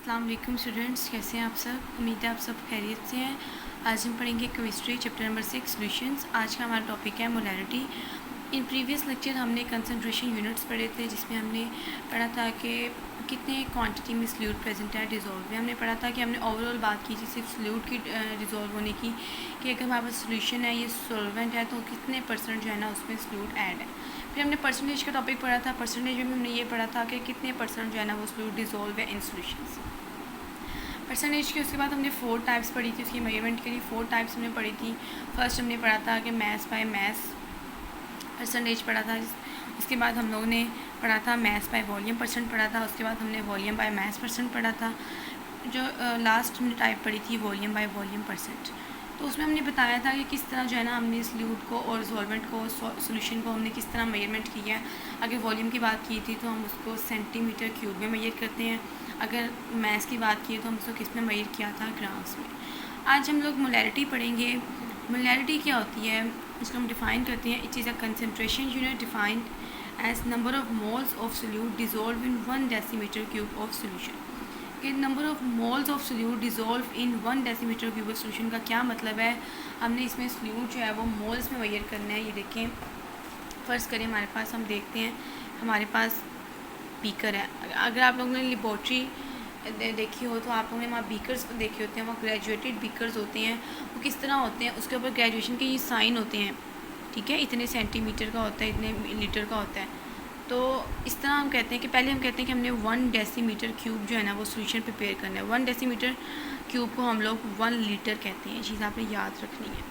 अस्सलाम वालेकुम स्टूडेंट्स, कैसे हैं आप सब। उम्मीद है आप सब खैरियत से हैं। आज हम पढ़ेंगे केमिस्ट्री चैप्टर नंबर 6 सॉल्यूशंस। आज का हमारा टॉपिक है मोलैरिटी। इन प्रीवियस लेक्चर हमने कंसंट्रेशन यूनिट्स पढ़े थे, जिसमें हमने पढ़ा था कि कितने क्वांटिटी में सल्यूट प्रेजेंट है डिज़ोल्व में। हमने पढ़ा था कि हमने ओवरऑल बात की थी सिर्फ सल्यूट की डिज़ोल्व होने की, कि अगर हमारे पास सोल्यूशन है, ये सॉल्वेंट है, तो कितने परसेंट जो है ना उसमें सल्यूट ऐड है। फिर हमने परसेंटेज का टॉपिक पढ़ा था। परसेंटेज में हमने ये पढ़ा था कि कितने परसेंट जो है ना वो सल्यूट डिज़ोल्व है इन सॉल्यूशंस। परसेंटेज की उसके बाद हमने 4 टाइप्स पढ़ी थी। उसकी मेजरमेंट के लिए 4 टाइप्स हमने पढ़ी थी। फर्स्ट हमने पढ़ा था कि मैस बाय मैस परसेंटेज पढ़ा था। उसके बाद हम लोगों ने पढ़ा था मैस बाय वॉल्यूम परसेंट पढ़ा था। उसके बाद हमने वॉल्यूम बाय मैस परसेंट पढ़ा था। जो लास्ट हमने टाइप पढ़ी थी वॉल्यूम बाय वॉल्यूम परसेंट। तो उसमें हमने बताया था कि किस तरह जो है ना हमने सल्यूट को और सॉल्वेंट को सॉल्यूशन को हमने किस तरह मेजरमेंट किया है। अगर वॉल्यूम की बात की थी तो हम उसको सेंटीमीटर क्यूब में मेजर करते हैं। अगर मैस की बात की तो हम उसको किस में मेजर किया था, ग्राम्स में। आज हम लोग मोलैरिटी पढ़ेंगे। मोलैरिटी क्या होती है, इसको हम डिफ़ाइन करते हैं। It is a concentration unit defined as number of moles of solute dissolve in 1 decimetre cube of solution. कि number of moles of solute dissolve in 1 decimetre cube of solution का क्या मतलब है। हमने इसमें सल्यूट जो है वो मोल्स में मेजर करना है। ये देखें, फ़र्ज़ करें हमारे पास, हम देखते हैं हमारे पास बीकर है। अगर आप लोगों ने लेबॉर्ट्री देखी हो तो आप लोगों ने वहाँ बीकर्स देखे होते हैं। वहाँ ग्रेजुएटेड बीकर्स होते हैं। वो किस तरह होते हैं, उसके ऊपर ग्रेजुएशन के ये साइन होते हैं, ठीक है। इतने सेंटीमीटर का होता है, इतने लीटर का होता है। तो इस तरह हम कहते हैं कि पहले हम कहते हैं कि हमने 1 डेसीमीटर क्यूब जो है ना वो सोल्यूशन प्रिपेयर करना है। 1 डेसीमीटर क्यूब को हम लोग 1 लीटर कहते हैं। ये चीज़ आपने याद रखनी है,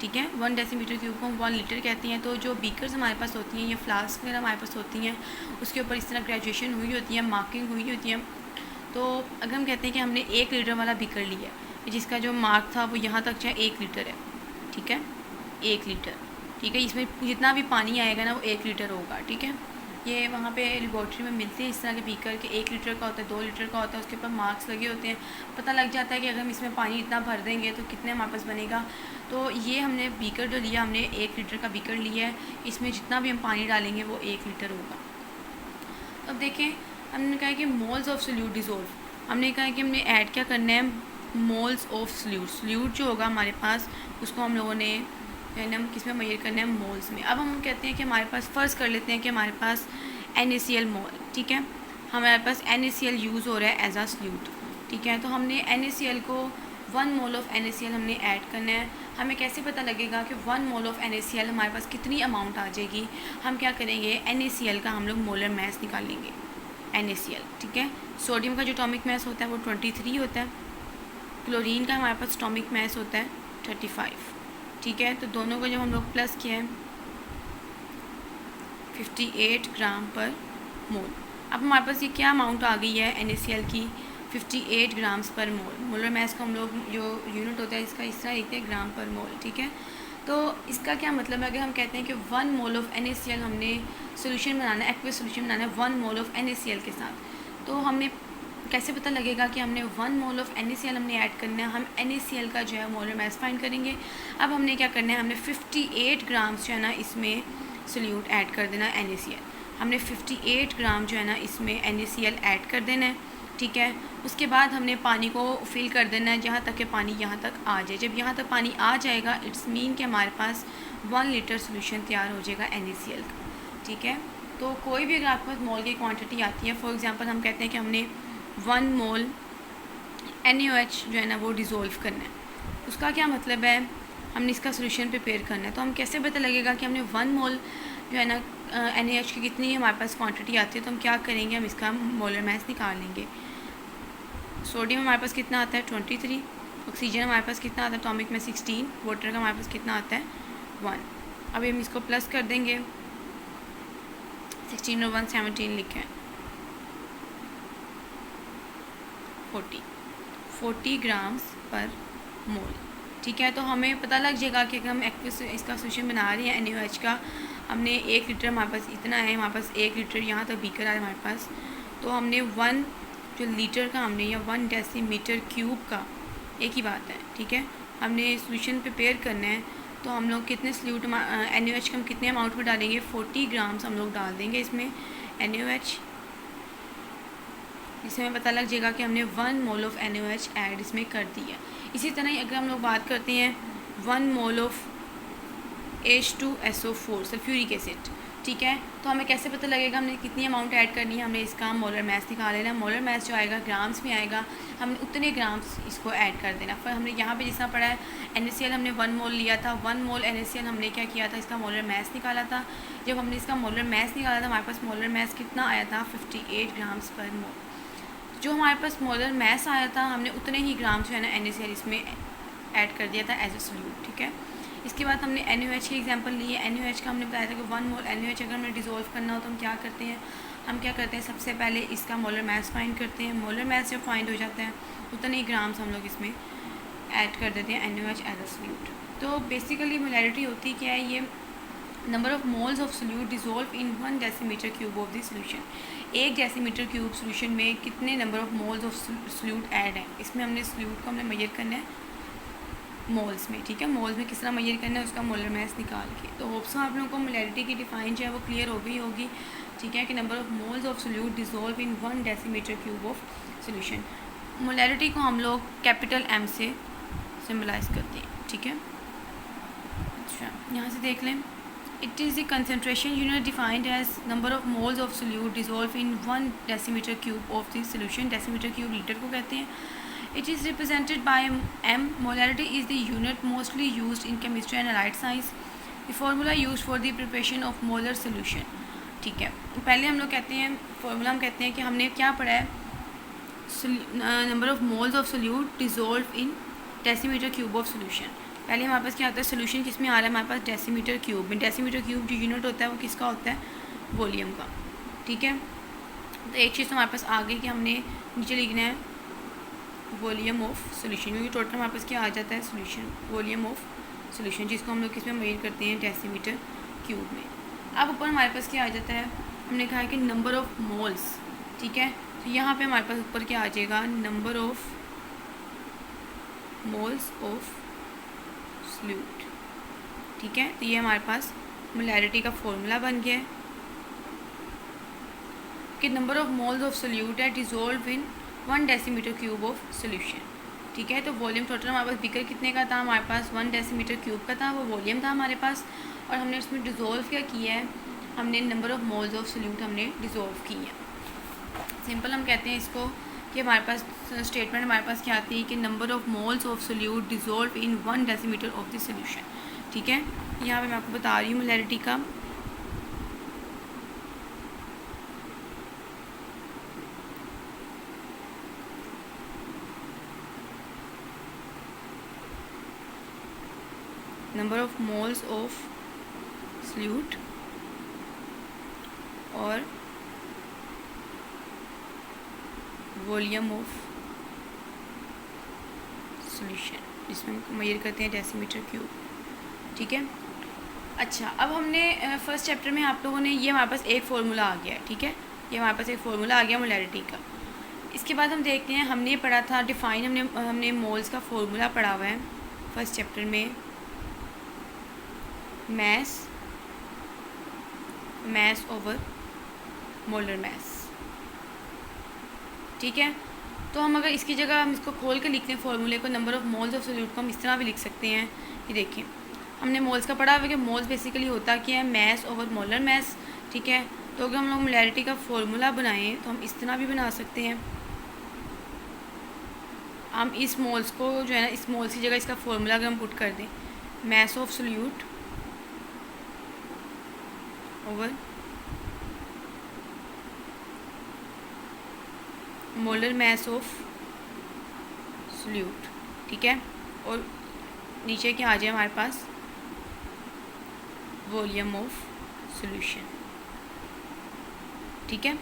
ठीक है। 1 डेसीमीटर क्यूब को हम 1 लीटर कहते हैं। तो जो बीकर्स हमारे पास होती हैं, ये फ्लास्क वगैरह हमारे पास होती हैं, उसके ऊपर इस तरह ग्रेजुएशन हुई होती है, मार्किंग हुई होती है। तो अगर हम कहते हैं कि हमने 1 लीटर वाला बीकर लिया, जिसका जो मार्क था वो यहाँ तक चाहे 1 लीटर है, ठीक है, 1 लीटर, ठीक है। इसमें जितना भी पानी आएगा ना वो 1 लीटर होगा, ठीक है। ये वहाँ पे लेबॉर्ट्री में मिलते हैं इस तरह के बीकर के। 1 लीटर का होता है, 2 लीटर का होता है, उसके ऊपर मार्क्स लगे होते हैं। पता लग जाता है कि अगर हम इसमें पानी इतना भर देंगे तो कितने हमारे पास बनेगा। तो ये हमने बीकर जो लिया, हमने 1 लीटर का बीकर लिया है। इसमें जितना भी हम पानी डालेंगे वो 1 लीटर होगा। अब देखें, हमने कहा कि मोल्स ऑफ सल्यूट डिज़ोल्व। हमने कहा कि हमने ऐड क्या करना है, मोल्स ऑफ सल्यूट। सल्यूट जो होगा हमारे पास उसको हम लोगों ने हम किस में मेजर करना है, मोल्स में। अब हम कहते हैं कि हमारे पास, फ़र्ज़ कर लेते हैं कि हमारे पास NaCl मोल, ठीक है। हमारे पास NaCl यूज़ हो रहा है एज आ सल्यूट, ठीक है। तो हमने NaCl को 1 मोल ऑफ NaCl हमने ऐड करना है। हमें कैसे पता लगेगा कि 1 मोल ऑफ NaCl हमारे पास कितनी अमाउंट आ जाएगी। हम क्या करेंगे, NaCl का हम लोग मोलर मैस निकालेंगे, NaCl, ठीक है। सोडियम का जो एटॉमिक मैस होता है वो 23 होता है। क्लोरीन का हमारे पास एटॉमिक मैस होता है 35, ठीक है। तो दोनों को जब हम लोग प्लस किया है 58 ग्राम पर मोल। अब हमारे पास ये क्या अमाउंट आ गई है NaCl की, 58 ग्राम्स पर मोल। मोलर मैस का हम लोग जो यूनिट होता है इसका इस तरह लिखते हैं, ग्राम पर मोल, ठीक है। तो इसका क्या मतलब है, अगर हम कहते हैं कि 1 मोल ऑफ NaCl हमने सोल्यूशन बनाना है, एक्वस सोल्यूशन बनाना है 1 मोल ऑफ NaCl के साथ, तो हमें कैसे पता लगेगा कि हमने 1 मोल ऑफ NaCl हमने ऐड करना है। हम NaCl का जो है मोलर मैस फाइंड करेंगे। अब हमने क्या करना है, हमने 58 ग्राम्स जो है ना इसमें सल्यूट ऐड कर देना है NaCl। हमने 58 ग्राम जो है ना इसमें NaCl ऐड कर देना है, ठीक है। उसके बाद हमने पानी को फिल कर देना है जहाँ तक कि पानी यहाँ तक आ जाए। जब यहाँ तक पानी आ जाएगा, इट्स मीन कि हमारे पास 1 लीटर सोल्यूशन तैयार हो जाएगा NaCl का, ठीक है। तो कोई भी अगर आपके पास मोल की क्वांटिटी आती है, फॉर एग्जांपल हम कहते हैं कि हमने 1 मोल NaOH जो है ना वो डिज़ोल्व करना है, उसका क्या मतलब है, हमने इसका सोल्यूशन प्रिपेयर करना है। तो हम कैसे पता लगेगा कि हमने 1 मोल जो है ना NaOH की कितनी हमारे पास क्वांटिटी आती है। तो हम क्या करेंगे, हम इसका मोलर मैस निकाल लेंगे। सोडियम हमारे पास कितना आता है 23, ऑक्सीजन हमारे पास कितना आता है एटॉमिक में 16, वाटर का हमारे पास कितना आता है 1। अब हम इसको प्लस कर देंगे, 16 और 1 17 लिखें, 40 ग्राम्स पर मोल, ठीक है। तो हमें पता लग जाएगा कि अगर हम एक्वस इसका सोल्यूशन बना रहे हैं NaOH का, हमने 1 लीटर हमारे पास इतना है, हमारे पास 1 लीटर यहाँ तक बीकर है हमारे पास। तो हमने 1 जो लीटर का हमने या 1 डेसीमीटर क्यूब का एक ही बात है, ठीक है। हमने सोल्यूशन प्रिपेयर करना है। तो हम लोग कितने सल्यूट NaOH का हम कितने अमाउंट में डालेंगे, 40 ग्राम्स हम लोग डाल देंगे इसमें NaOH। जिससे हमें पता लग जाएगा कि हमने 1 मोल ऑफ NaOH ऐड इसमें कर दी है। इसी तरह अगर हम लोग बात करते हैं 1 mole of H2SO4 sulphuric acid, ठीक है, तो हमें कैसे पता लगेगा हमने कितनी अमाउंट ऐड करनी है? हमने इसका मोलर मैस निकाल लेना। मोलर मैस जो आएगा ग्राम्स में आएगा, हमने उतने ग्राम्स इसको ऐड कर देना। फिर हमने यहाँ पे जितना पड़ा है NaCl हमने 1 मोल लिया था, 1 मोल NaCl हमने क्या किया था? इसका मोलर मैस निकाला था। जब हमने इसका मोलर मैस निकाला था हमारे पास मोलर मैस कितना आया था? 58 ग्राम्स पर मोल। जो हमारे पास मोलर मैस आया था हमने उतने ही ग्राम जो है ना NaCl इसमें ऐड कर दिया था एज ए सोल्यूट, ठीक है। इसके बाद हमने NaOH की एग्जांपल ली है। NaOH का हमने बताया था कि 1 मोल NaOH अगर हमें डिज़ोल्व करना हो तो हम क्या करते हैं? सबसे पहले इसका मोलर मैस फाइंड करते हैं। मोलर मैस जब फाइंड हो जाता है उतने ही ग्राम्स हम लोग इसमें ऐड कर देते हैं NaOH एज अ सोल्यूट। तो बेसिकली मोलैरिटी होती क्या है? ये number of moles of solute dissolve in 1 decimetre cube of the solution. 1 decimetre cube solution में कितने number of moles of solute add हैं? इसमें हमने सोल्यूट को हमने मेजर करना है मोल्स में, ठीक है। मोल्स में किस तरह मेजर करना है? उसका मोलर मैस निकाल के। तो होप्स आप लोगों को मोलैरिटी की डिफाइन जो है वो क्लियर हो गई होगी, ठीक है, कि number of moles of solute dissolve in 1 decimetre cube of solution. Molarity को हम लोग कैपिटल M से सिम्बलाइज करते हैं, ठीक है। अच्छा, यहाँ से देख लें, it is the concentration unit defined as number of moles of solute dissolve in 1 decimetre cube of the solution. Decimetre cube litre को कहते हैं। It is represented by M. Molarity is the unit mostly used in chemistry and allied science. The formula used for the preparation of molar solution. ठीक है, पहले हम लोग कहते हैं फॉर्मूला, हम कहते हैं कि हमने क्या पढ़ा है? Number of moles of solute dissolve in decimetre cube of solution. पहले हमारे पास क्या आता है? सोल्यूशन किस में आ रहा है? हमारे पास डेसीमीटर क्यूब में। डेसीमीटर क्यूब जो यूनिट होता है वो किसका होता है? वॉल्यूम का, ठीक है। तो एक चीज़ तो हमारे पास आ गई कि हमने नीचे लिखना है वॉल्यूम ऑफ सोल्यूशन, क्योंकि टोटल हमारे पास क्या आ जाता है? सोल्यूशन, वॉल्यूम ऑफ सोल्यूशन, जिसको हम लोग किस में मेजर करते हैं? डेसीमीटर क्यूब में। अब ऊपर हमारे पास क्या आ जाता है? हमने कहा है कि नंबर ऑफ मोल्स, ठीक है। तो यहाँ पे हमारे पास ऊपर क्या आ जाएगा? Number of moles of solute, ठीक है। तो ये हमारे पास मोलैरिटी का फॉर्मूला बन गया है कि number of moles of solute है dissolve in 1 decimetre cube of solution, ठीक है। तो वॉल्यूम टोटल हमारे पास बिकर कितने का था? हमारे पास 1 डेसीमीटर क्यूब का था, वो वॉल्यूम था हमारे पास। और हमने उसमें डिज़ोल्व क्या किया है? हमने number of moles of solute हमने डिज़ोल्व की है। सिंपल हम कहते हैं इसको कि हमारे पास स्टेटमेंट हमारे पास क्या आती है कि number of moles of solute dissolve in 1 decimetre of the solution, ठीक है। यहाँ पर मैं आपको बता रही हूँ मोलैरिटी का। Number of moles of solute और वॉल्यूम ऑफ सोल्यूशन, जिसमें हम मेजर करते हैं डेसीमीटर क्यूब, ठीक है। अच्छा, अब हमने फर्स्ट चैप्टर में आप लोगों ने ये हमारे पास एक फार्मूला आ गया है, ठीक है। ये हमारे पास एक फार्मूला आ गया मोलैरिटी का। इसके बाद हम देखते हैं, हमने पढ़ा था डिफाइन, हमने मोल्स का फार्मूला पढ़ा हुआ है फर्स्ट चैप्टर में। मैस ओवर मोलर मैस, ठीक है। तो हम अगर इसकी जगह हम इसको खोल के लिखते हैं फॉर्मूले को, number of moles of solute को हम इस तरह भी लिख सकते हैं। ये देखिए, हमने मोल्स का पढ़ा हुआ है कि मोल्स बेसिकली होता क्या है? मैस ओवर मोलर मैस, ठीक है। तो अगर हम लोग मोलैरिटी का फॉर्मूला बनाएं तो हम इस तरह भी बना सकते हैं। हम इस मोल्स को जो है ना, इस मोल्स की जगह इसका फॉर्मूला अगर हम पुट कर दें, mess of solute over molar mess of solute, ठीक है। और नीचे क्या आ जाए हमारे पास? वॉल्यूम ऑफ सोल्यूशन, ठीक है।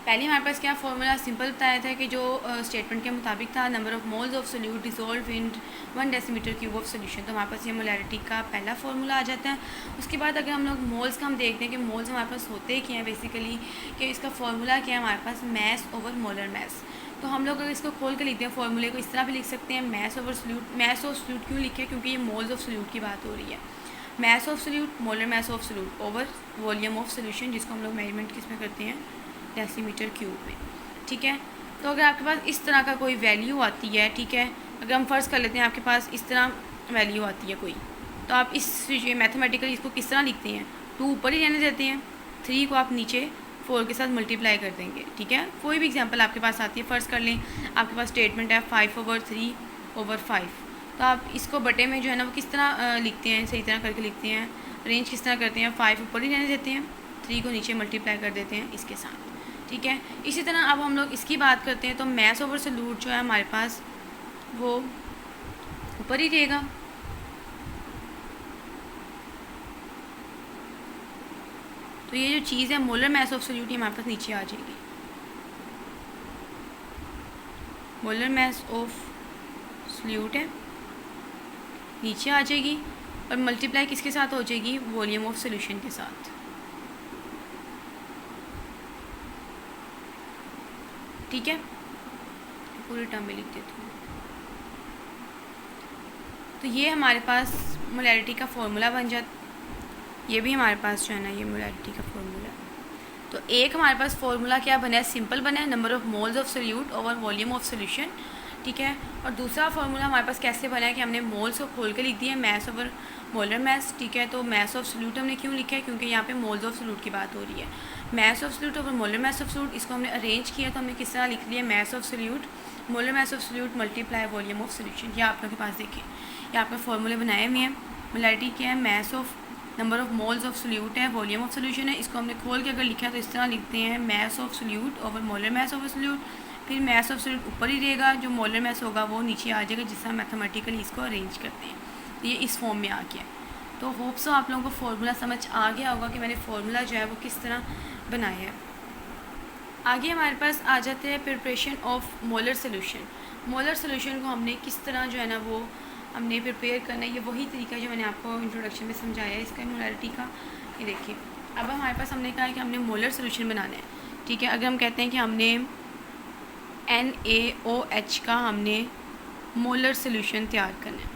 पहले हमारे पास क्या फॉर्मूला सिंपल बताया था कि जो स्टेटमेंट के मुताबिक था, number of moles of solute dissolve in 1 decimetre cube of solution. तो हमारे पास ये मोलैरिटी का पहला फार्मूला आ जाता है। उसके बाद अगर हम लोग मोल्स का हम देखते हैं कि मोल्स हमारे पास होते क्या हैं बेसिकली, कि इसका फार्मूला क्या है हमारे पास? Mass over molar mass. तो हम लोग अगर इसको खोल के लिखते हैं फॉर्मूले को, इस तरह भी लिख सकते हैं, mass over solute. Mass of solute क्यों लिखे? क्योंकि ये मोल्स ऑफ सोल्यूट की बात हो रही है। Mess of solute, molar mass of solute over volume of solution, जिसको हम लोग मेजरमेंट किस में करते हैं? डेसीमीटर क्यूब में। ठीक है। तो अगर आपके पास इस तरह का कोई वैल्यू आती है, ठीक है, अगर हम फ़र्ज़ कर लेते हैं आपके पास इस तरह वैल्यू आती है कोई, तो आप इस मैथमेटिकली इसको किस तरह लिखते हैं, 2 ऊपर ही रहने देते हैं, 3 को आप नीचे 4 के साथ मल्टीप्लाई कर देंगे, ठीक है। कोई भी एग्जांपल आपके पास आती है, फ़र्ज़ कर लें आपके पास स्टेटमेंट है 5/3/5, तो आप इसको बटे में जो है ना वो किस तरह लिखते हैं, सही तरह करके लिखते हैं, अरेंज किस तरह करते हैं, 5 ऊपर ही रहने देते हैं, 3 को नीचे मल्टीप्लाई कर देते हैं इसके साथ, ठीक है। इसी तरह अब हम लोग इसकी बात करते हैं, तो मैथ्स ओवर सॉल्यूट जो है हमारे पास वो ऊपर ही रहेगा, तो ये जो चीज़ है मोलर मास ऑफ सॉल्यूट, ये हमारे पास नीचे आ जाएगी, मोलर मास ऑफ सॉल्यूट है नीचे आ जाएगी, और मल्टीप्लाई किसके साथ हो जाएगी, वॉल्यूम ऑफ सॉल्यूशन के साथ, ठीक है। पूरे टर्म में लिख देती हूँ। तो ये हमारे पास मोलैरिटी का फॉर्मूला बन जाता, ये भी हमारे पास जो है ना ये मोलैरिटी का फॉर्मूला। तो एक हमारे पास फॉर्मूला क्या बना है, सिंपल बना है, number of moles of solute over volume of solution, ठीक है। और दूसरा फार्मूला हमारे पास कैसे बना है कि हमने मोल्स को खोल के लिख दिया है, मैस ओवर मोलर मैस, ठीक है। तो मैस ऑफ सोल्यूट हमने क्यों लिखा है, क्योंकि यहाँ पे मोल्स ऑफ सोल्यूट की बात हो रही है। Mess of solute over molar mess of solute, इसको हमने अरेंज किया तो हमने किस तरह लिख लिया, mess of solute molar mass of solute multiply volume of solution. ये आप लोगों के पास देखें, यहाँ पर फॉर्मूले बनाए हुए हैं। मोलैरिटी क्या है, mass of number of moles of solute है, वॉल्यूम ऑफ सोल्यूशन है। इसको हमने खोल के अगर लिखा है तो इस तरह लिखते हैं, mess of solute over molar mess of solute, फिर मैस ऑफ सोल्यूट ऊपर ही रहेगा, जो मोलर मैस होगा वो नीचे आ जाएगा, जिससे हम मैथमेटिकली इसको अरेंज करते हैं। तो ये इस फॉर्म में आ गया। तो होप सो आप लोगों को फार्मूला समझ आ गया होगा कि मैंने फार्मूला जो है वो किस तरह बनाया है। आगे हमारे पास आ जाते हैं preparation of molar solution. Molar solution को हमने किस तरह जो है ना वो हमने प्रिपेयर करना है, ये वही तरीका जो मैंने आपको इंट्रोडक्शन में समझाया है इसका मोलैरिटी का। ये देखिए, अब हमारे पास हमने कहा है कि हमने मोलर सोल्यूशन बनाना है, ठीक है। अगर हम कहते हैं कि हमने NaOH का हमने मोलर सोल्यूशन तैयार करना है,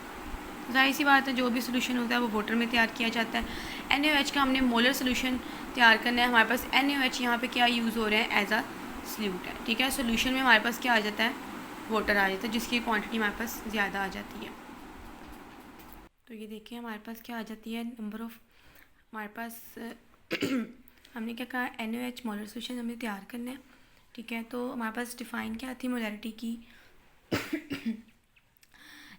जाहिर सी बात है जो भी सोल्यूशन होता है वो वाटर में तैयार किया जाता है। NaOH का हमने मोलर सोल्यूशन तैयार करना है, हमारे पास NaOH यहाँ पे क्या यूज़ हो रहे हैं, एज अ सोल्यूट है, ठीक है। सोल्यूशन में हमारे पास क्या आ जाता है, वाटर आ जाता है, जिसकी क्वांटिटी हमारे पास ज़्यादा आ जाती है। तो ये देखिए हमारे पास क्या आ जाती है, नंबर ऑफ़ हमारे पास हमने क्या कहा, NaOH मोलर सोल्यूशन हमें तैयार करना है, ठीक है। तो हमारे पास डिफ़ाइन क्या थी मोलैरिटी की,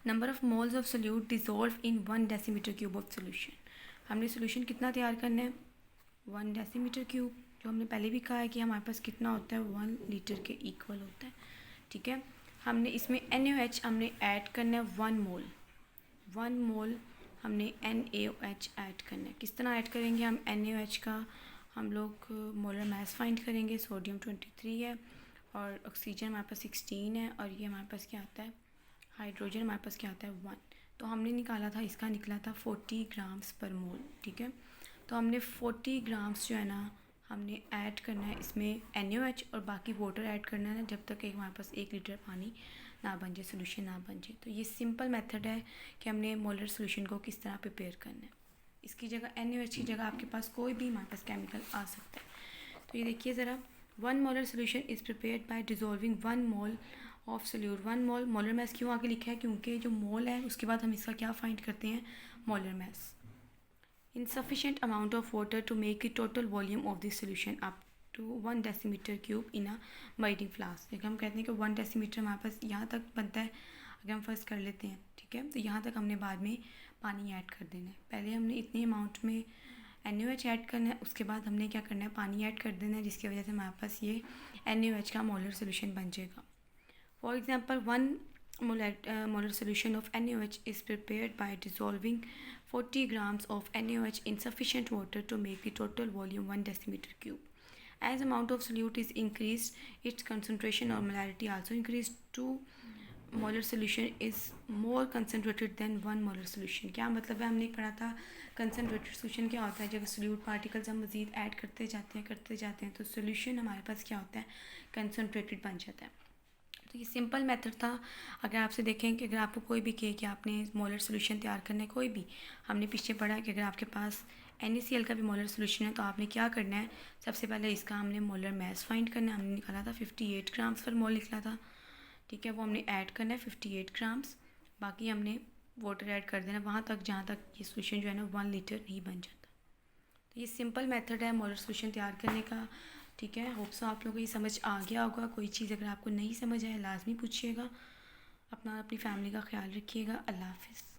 number of moles of solute dissolve in 1 decimetre cube of solution. हमने सोल्यूशन कितना तैयार करना है, 1 डेसीमीटर क्यूब, जो हमने पहले भी कहा है कि हमारे पास कितना होता है, 1 लीटर के इक्वल होता है, ठीक है। हमने इसमें NaOH हमने ऐड करना है 1 मोल हमने NaOH ऐड करना है। किस तरह ऐड करेंगे हम NaOH का, हम लोग मोलर मास फाइंड करेंगे, सोडियम 23 है और ऑक्सीजन हमारे पास 16 है, और ये हमारे पास क्या आता है, हाइड्रोजन हमारे पास क्या आता है 1। तो हमने निकाला था, इसका निकला था 40 ग्राम्स पर मोल, ठीक है। तो हमने 40 ग्राम्स जो है ना हमने ऐड करना है इसमें NaOH, और बाकी वाटर ऐड करना है ना, जब तक हमारे पास 1 लीटर पानी ना बन जाए, सोल्यूशन ना बन जाए। तो ये सिंपल मेथड है कि हमने मोलर सोल्यूशन को किस तरह प्रिपेयर करना है। इसकी जगह NaOH की जगह आपके पास कोई भी हमारे पास केमिकल आ सकता है। तो ये देखिए ज़रा, 1 molar solution is prepared by dissolving 1 mole of solute. 1 mole molar mass क्यों आगे लिखा है, क्योंकि जो मोल है उसके बाद हम इसका क्या फाइंड करते हैं, molar mass. insufficient amount of water to make the total volume of the solution up to 1 decimetre cube in a biding flask. देखिए हम कहते हैं कि 1 डेसीमीटर हमारे पास यहाँ तक बनता है, अगर हम फर्स्ट कर लेते हैं, ठीक है। तो यहाँ तक हमने बाद में पानी ऐड कर देना है, पहले हमने इतने अमाउंट में NaOH ऐड करना है, उसके बाद हमने क्या करना है, पानी ऐड कर देना है, जिसकी वजह से हमारे पास ये NaOH का मोलर सोल्यूशन बन जाएगा। For example 1 molar solution of NaOH is prepared by dissolving 40 grams of NaOH in sufficient water to make the total volume 1 decimeter cube. As amount of solute is increased, its concentration or molarity also increased. 2 molar solution is more concentrated than 1 molar solution. क्या मतलब है, हमने पढ़ा था concentrated solution क्या होता है, जब सोल्यूट पार्टिकल्स हम मज़ीद ऐड करते जाते हैं तो सोल्यूशन हमारे पास क्या होता है, कंसनट्रेटेड बन जाता है। तो ये सिंपल मेथड था। अगर आपसे देखें कि अगर आपको कोई भी कहे कि आपने मोलर सोल्यूशन तैयार करना है, कोई भी, हमने पीछे पढ़ा कि अगर आपके पास NaCl का भी मोलर सोल्यूशन है, तो आपने क्या करना है, सबसे पहले इसका हमने मोलर मास फाइंड करना है। हमने निकाला था 58 ग्राम्स पर मोल निकला था, ठीक है। वो हमने ऐड करना है 58 ग्राम्स, बाकी हमने वाटर ऐड कर देना वहाँ तक जहाँ तक ये सोल्यूशन जो है ना 1 लीटर नहीं बन जाता। तो ये सिंपल मेथड है मोलर सोल्यूशन तैयार करने का, ठीक है। होप सो आप लोगों को ये समझ आ गया होगा। कोई चीज़ अगर आपको नहीं समझ आए लाजमी पूछिएगा। अपनी फैमिली का ख्याल रखिएगा। अल्लाह हाफिज़।